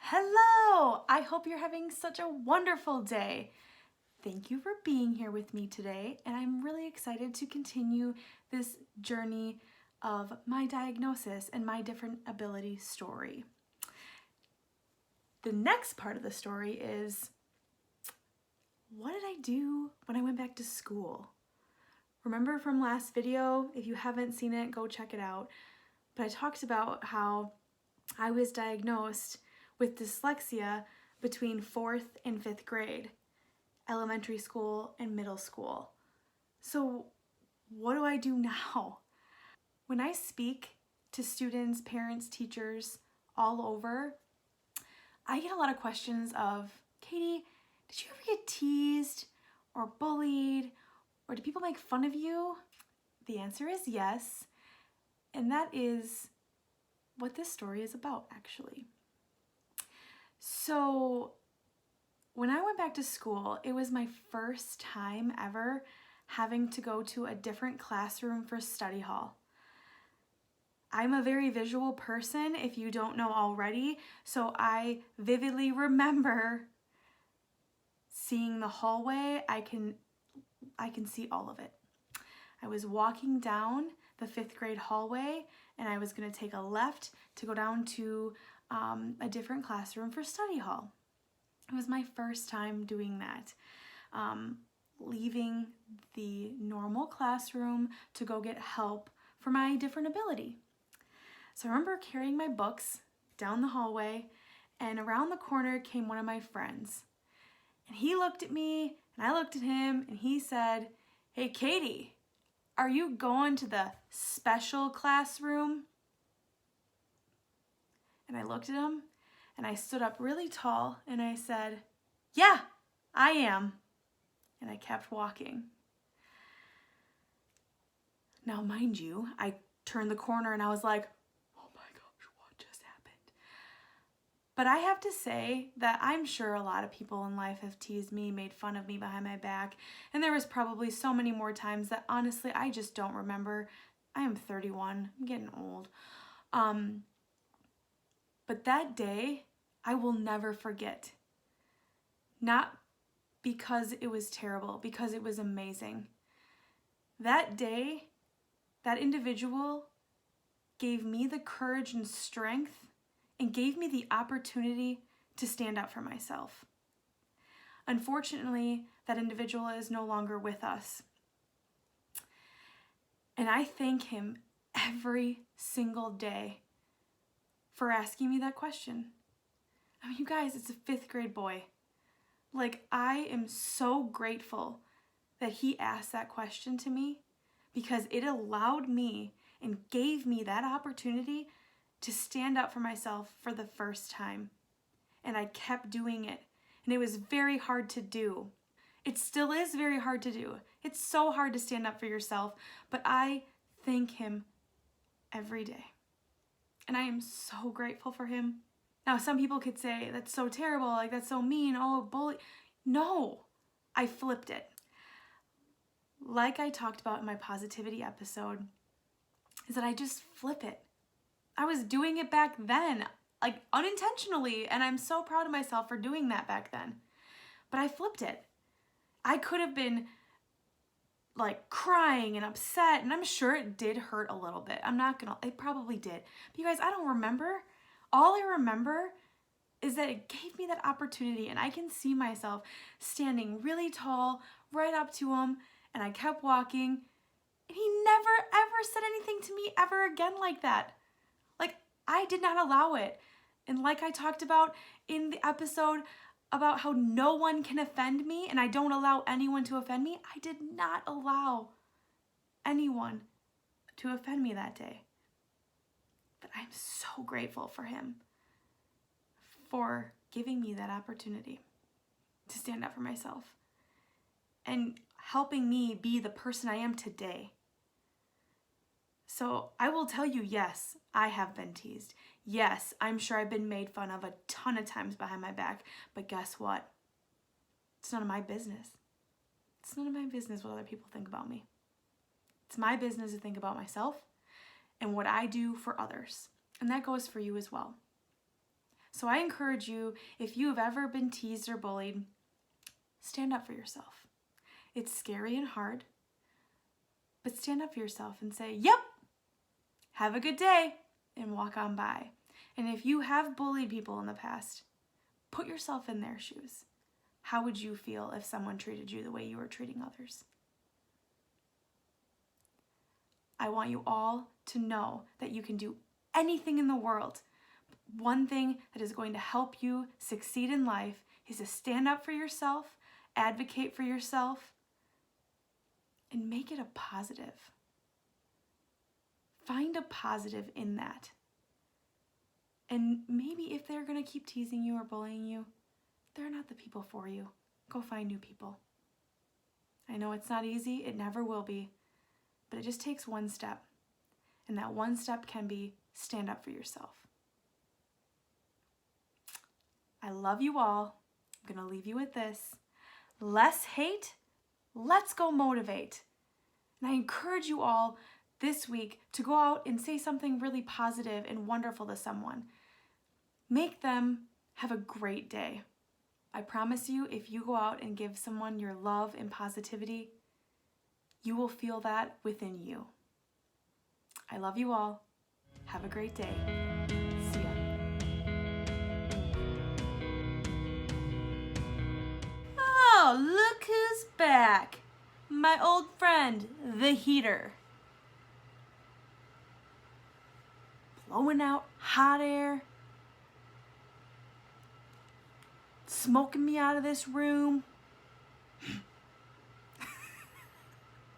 Hello! I hope you're having such a wonderful day. Thank you for being here with me today, and I'm really excited to continue this journey of my diagnosis and my different ability story. The next part of the story is, what did I do when I went back to school? Remember from last video? If you haven't seen it, go check it out. But I talked about how I was diagnosed with dyslexia between 4th and 5th grade, elementary school and middle school. So what do I do now? When I speak to students, parents, teachers all over, I get a lot of questions of, Katie, did you ever get teased or bullied, or do people make fun of you? The answer is yes, and that is what this story is about, actually. So when I went back to school, it was my first time ever having to go to a different classroom for study hall. I'm a very visual person, if you don't know already, so I vividly remember seeing the hallway. I can see all of it. I was walking down the 5th grade hallway, and I was going to take a left to go down to a different classroom for study hall. It was my first time doing that, leaving the normal classroom to go get help for my different ability. So I remember carrying my books down the hallway, and around the corner came one of my friends. And he looked at me, and I looked at him, and he said, "Hey, Katie, are you going to the special classroom?" And I looked at him, and I stood up really tall, and I said, "Yeah, I am." And I kept walking. Now, mind you, I turned the corner, and I was like, oh my gosh, what just happened? But I have to say that I'm sure a lot of people in life have teased me, made fun of me behind my back, and there was probably so many more times that honestly I just don't remember. I am 31, I'm getting old. But that day, I will never forget. Not because it was terrible, because it was amazing. That day, that individual gave me the courage and strength and gave me the opportunity to stand up for myself. Unfortunately, that individual is no longer with us. And I thank him every single day for asking me that question. I mean, you guys, it's a 5th grade boy. Like, I am so grateful that he asked that question to me, because it allowed me and gave me that opportunity to stand up for myself for the first time. And I kept doing it. And it was very hard to do. It still is very hard to do. It's so hard to stand up for yourself, but I thank him every day. And I am so grateful for him. Now, some people could say, that's so terrible, like that's so mean, oh, bully. No, I flipped it. Like I talked about in my positivity episode, is that I just flip it. I was doing it back then, like unintentionally, and I'm so proud of myself for doing that back then. But I flipped it. I could have been like crying and upset, and I'm sure it did hurt a little bit. It probably did. But you guys, I don't remember. All I remember is that it gave me that opportunity, and I can see myself standing really tall right up to him, and I kept walking, and he never ever said anything to me ever again like that. Like, I did not allow it. And like I talked about in the episode about how no one can offend me, and I don't allow anyone to offend me, I did not allow anyone to offend me that day. But I'm so grateful for him for giving me that opportunity to stand up for myself and helping me be the person I am today. So I will tell you, yes, I have been teased. Yes, I'm sure I've been made fun of a ton of times behind my back, but guess what? It's none of my business. It's none of my business what other people think about me. It's my business to think about myself and what I do for others. And that goes for you as well. So I encourage you, if you have ever been teased or bullied, stand up for yourself. It's scary and hard, but stand up for yourself and say, yep, have a good day, and walk on by. And if you have bullied people in the past, put yourself in their shoes. How would you feel if someone treated you the way you were treating others? I want you all to know that you can do anything in the world. One thing that is going to help you succeed in life is to stand up for yourself, advocate for yourself, and make it a positive. Find a positive in that. And maybe if they're going to keep teasing you or bullying you, they're not the people for you. Go find new people. I know it's not easy, it never will be, but it just takes one step. And that one step can be stand up for yourself. I love you all. I'm going to leave you with this. Less hate, let's go motivate. And I encourage you all this week to go out and say something really positive and wonderful to someone. Make them have a great day. I promise you, if you go out and give someone your love and positivity, you will feel that within you. I love you all. Have a great day. See ya. Oh, look who's back. My old friend, the heater. Blowing out hot air. Smoking me out of this room.